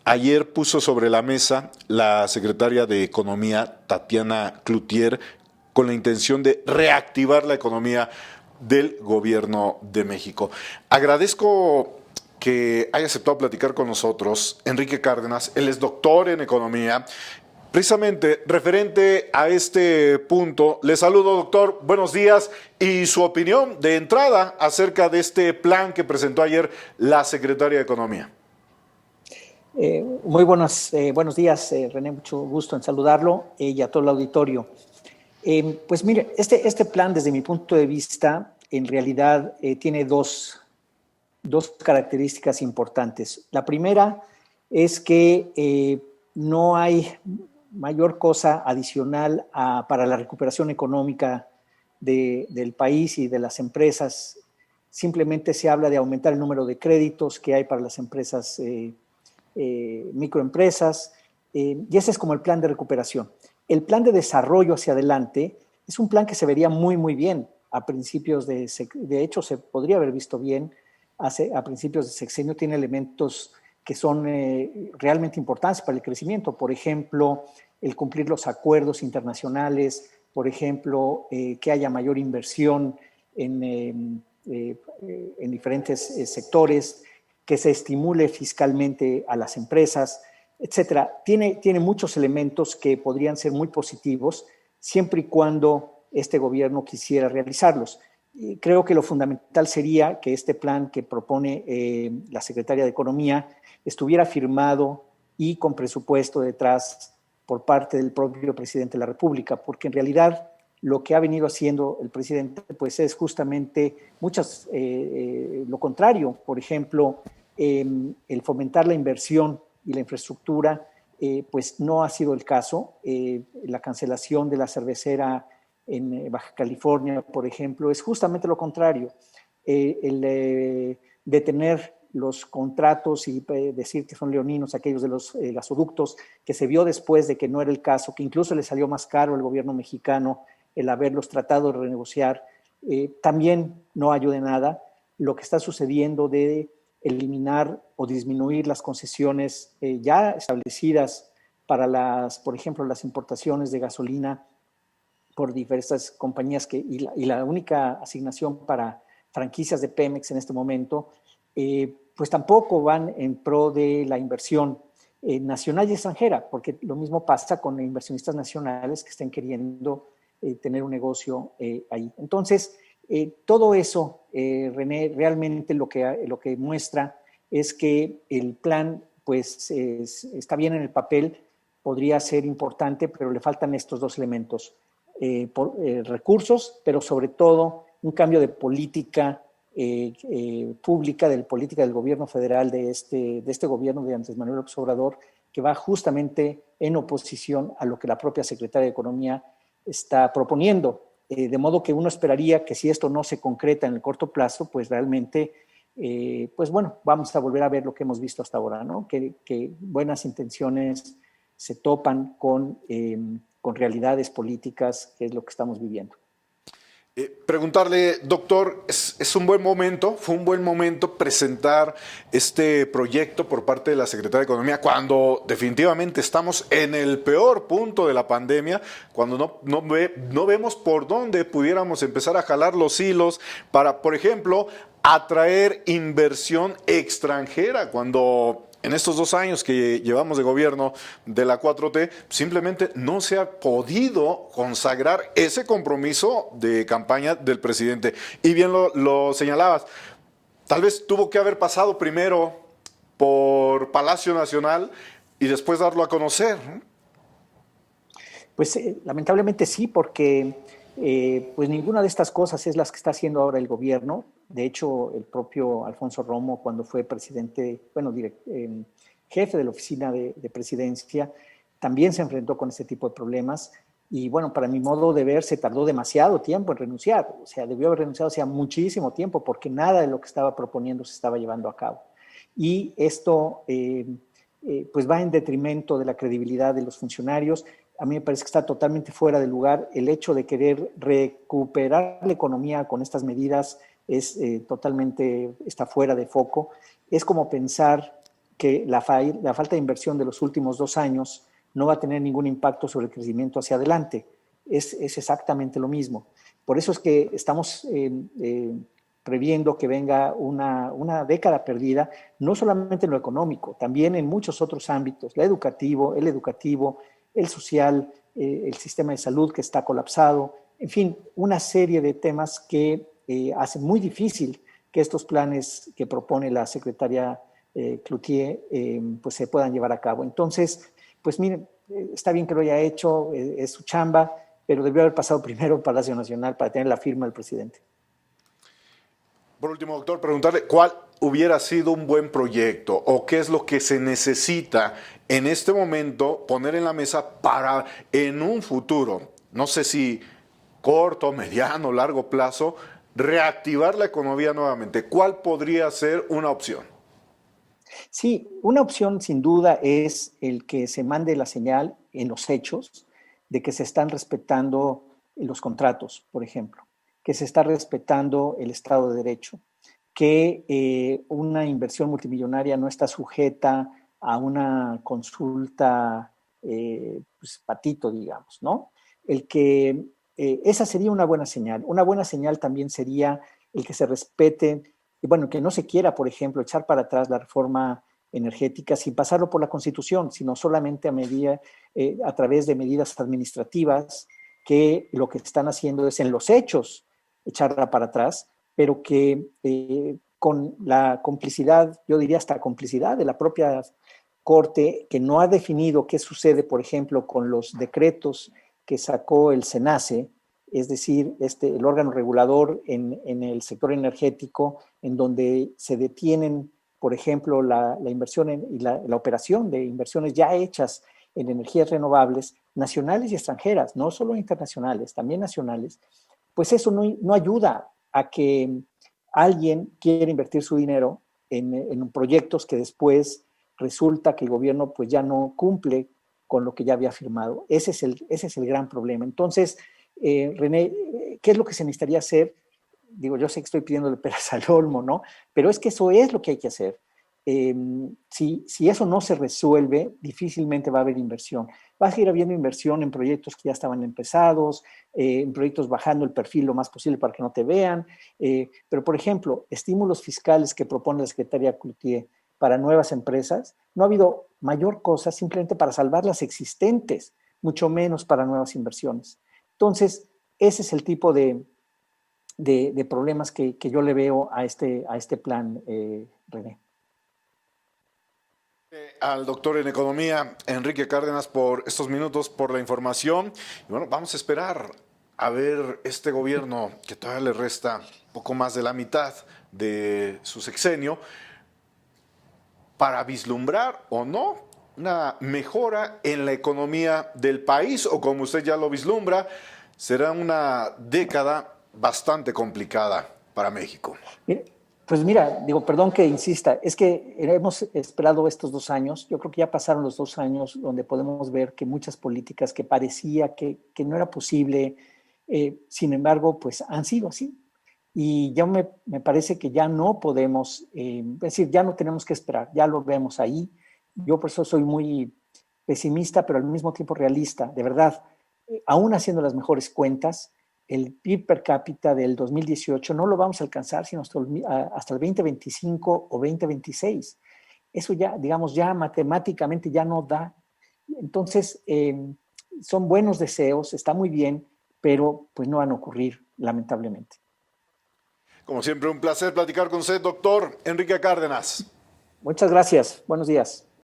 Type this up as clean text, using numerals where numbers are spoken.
Ayer puso sobre la mesa la secretaria de Economía, Tatiana Cloutier, con la intención de reactivar la economía del gobierno de México. Agradezco que haya aceptado platicar con nosotros Enrique Cárdenas. Él es doctor en economía. Precisamente referente a este punto, le saludo, doctor, buenos días, y su opinión de entrada acerca de este plan que presentó ayer la secretaria de Economía. Muy buenos días, René, mucho gusto en saludarlo y a todo el auditorio. Pues mire, este plan desde mi punto de vista en realidad tiene dos características importantes. La primera es que no hay mayor cosa adicional para la recuperación económica del país y de las empresas. Simplemente se habla de aumentar el número de créditos que hay para las empresas microempresas, y ese es como el plan de recuperación. El plan de desarrollo hacia adelante es un plan que se vería muy bien a principios de hecho se podría haber visto bien a principios de sexenio. Tiene elementos que son realmente importantes para el crecimiento, por ejemplo, el cumplir los acuerdos internacionales, por ejemplo, que haya mayor inversión en diferentes sectores, que se estimule fiscalmente a las empresas, etcétera. Tiene muchos elementos que podrían ser muy positivos siempre y cuando este gobierno quisiera realizarlos. Y creo que lo fundamental sería que este plan que propone la Secretaría de Economía estuviera firmado y con presupuesto detrás por parte del propio presidente de la República, porque en realidad lo que ha venido haciendo el presidente pues es justamente lo contrario. Por ejemplo, el fomentar la inversión y la infraestructura pues no ha sido el caso. La cancelación de la cervecera en Baja California, por ejemplo, es justamente lo contrario. Detener los contratos y decir que son leoninos aquellos de los gasoductos, que se vio después de que no era el caso, que incluso le salió más caro al gobierno mexicano el haberlos tratado de renegociar, también no ayuda en nada. Lo que está sucediendo de eliminar o disminuir las concesiones ya establecidas para por ejemplo, las importaciones de gasolina por diversas compañías y la única asignación para franquicias de Pemex en este momento, pues tampoco van en pro de la inversión nacional y extranjera, porque lo mismo pasa con inversionistas nacionales que estén queriendo tener un negocio ahí. Entonces, todo eso, René, realmente lo que muestra es que el plan pues está bien en el papel, podría ser importante, pero le faltan estos dos elementos. Recursos, pero sobre todo un cambio de política pública, de política del gobierno federal, de este gobierno de Andrés Manuel López Obrador, que va justamente en oposición a lo que la propia Secretaría de Economía está proponiendo. De modo que uno esperaría que si esto no se concreta en el corto plazo, pues realmente, pues bueno, vamos a volver a ver lo que hemos visto hasta ahora, ¿no? Que buenas intenciones se topan con realidades políticas, que es lo que estamos viviendo. Preguntarle, doctor, ¿es un buen momento, fue un buen momento presentar este proyecto por parte de la Secretaría de Economía cuando definitivamente estamos en el peor punto de la pandemia, cuando no vemos por dónde pudiéramos empezar a jalar los hilos para, por ejemplo, atraer inversión extranjera, cuando en estos 2 años que llevamos de gobierno de la 4T, simplemente no se ha podido consagrar ese compromiso de campaña del presidente? Y bien lo señalabas, tal vez tuvo que haber pasado primero por Palacio Nacional y después darlo a conocer, ¿no? Pues lamentablemente sí, porque pues ninguna de estas cosas es las que está haciendo ahora el gobierno. De hecho, el propio Alfonso Romo, cuando fue presidente, bueno, jefe de la oficina de presidencia, también se enfrentó con este tipo de problemas. Y bueno, para mi modo de ver, se tardó demasiado tiempo en renunciar. O sea, debió haber renunciado hacía muchísimo tiempo, porque nada de lo que estaba proponiendo se estaba llevando a cabo. Y esto pues va en detrimento de la credibilidad de los funcionarios. A mí me parece que está totalmente fuera de lugar el hecho de querer recuperar la economía con estas medidas. Está fuera de foco. Es como pensar que la falta de inversión de los últimos 2 años no va a tener ningún impacto sobre el crecimiento hacia adelante. Es exactamente lo mismo. Por eso es que estamos previendo que venga una década perdida, no solamente en lo económico, también en muchos otros ámbitos, el educativo, el social, el sistema de salud que está colapsado, en fin, una serie de temas que hacen muy difícil que estos planes que propone la secretaria Cloutier pues se puedan llevar a cabo. Entonces, pues miren, está bien que lo haya hecho, es su chamba, pero debió haber pasado primero en Palacio Nacional para tener la firma del presidente. Por último, doctor, preguntarle cuál hubiera sido un buen proyecto o qué es lo que se necesita en este momento poner en la mesa para en un futuro, no sé si corto, mediano, largo plazo, reactivar la economía nuevamente. ¿Cuál podría ser una opción? Sí, una opción sin duda es el que se mande la señal en los hechos de que se están respetando los contratos, por ejemplo, que se está respetando el Estado de Derecho, que una inversión multimillonaria no está sujeta a una consulta pues, patito, digamos, ¿no? Esa sería una buena señal. Una buena señal también sería el que se respete y bueno, que no se quiera, por ejemplo, echar para atrás la reforma energética sin pasarlo por la Constitución, sino solamente a través de medidas administrativas que lo que están haciendo es en los hechos echarla para atrás, pero que con la complicidad, yo diría hasta complicidad de la propia Corte, que no ha definido qué sucede, por ejemplo, con los decretos que sacó el SENACE, es decir, el órgano regulador en el sector energético, en donde se detienen, por ejemplo, la inversión y la operación de inversiones ya hechas en energías renovables, nacionales y extranjeras, no solo internacionales, también nacionales, pues eso no ayuda a que alguien quiera invertir su dinero en proyectos que después resulta que el gobierno pues ya no cumple con lo que ya había firmado. Ese es el gran problema. Entonces, René, ¿qué es lo que se necesitaría hacer? Digo, yo sé que estoy pidiéndole peras al olmo, ¿no? Pero es que eso es lo que hay que hacer. Si eso no se resuelve, difícilmente va a haber inversión. Va a seguir habiendo inversión en proyectos que ya estaban empezados, en proyectos bajando el perfil lo más posible para que no te vean. Pero, por ejemplo, estímulos fiscales que propone la Secretaría Cloutier para nuevas empresas, no ha habido mayor cosa simplemente para salvar las existentes, mucho menos para nuevas inversiones. Entonces, ese es el tipo de problemas que yo le veo a este plan, René. Al doctor en economía, Enrique Cárdenas, por estos minutos, por la información. Y bueno, vamos a esperar a ver este gobierno que todavía le resta poco más de la mitad de su sexenio para vislumbrar o no una mejora en la economía del país o como usted ya lo vislumbra, será una década bastante complicada para México. Pues mira, digo, perdón que insista, es que hemos esperado estos 2 años, yo creo que ya pasaron los 2 años donde podemos ver que muchas políticas que parecía que no era posible, sin embargo, pues han sido así. Y ya me parece que ya no podemos, es decir, ya no tenemos que esperar, ya lo vemos ahí. Yo por eso soy muy pesimista, pero al mismo tiempo realista, de verdad, aún haciendo las mejores cuentas, el PIB per cápita del 2018 no lo vamos a alcanzar sino hasta el 2025 o 2026. Eso ya, digamos, ya matemáticamente ya no da. Entonces, son buenos deseos, está muy bien, pero pues no van a ocurrir, lamentablemente. Como siempre, un placer platicar con usted, doctor Enrique Cárdenas. Muchas gracias. Buenos días.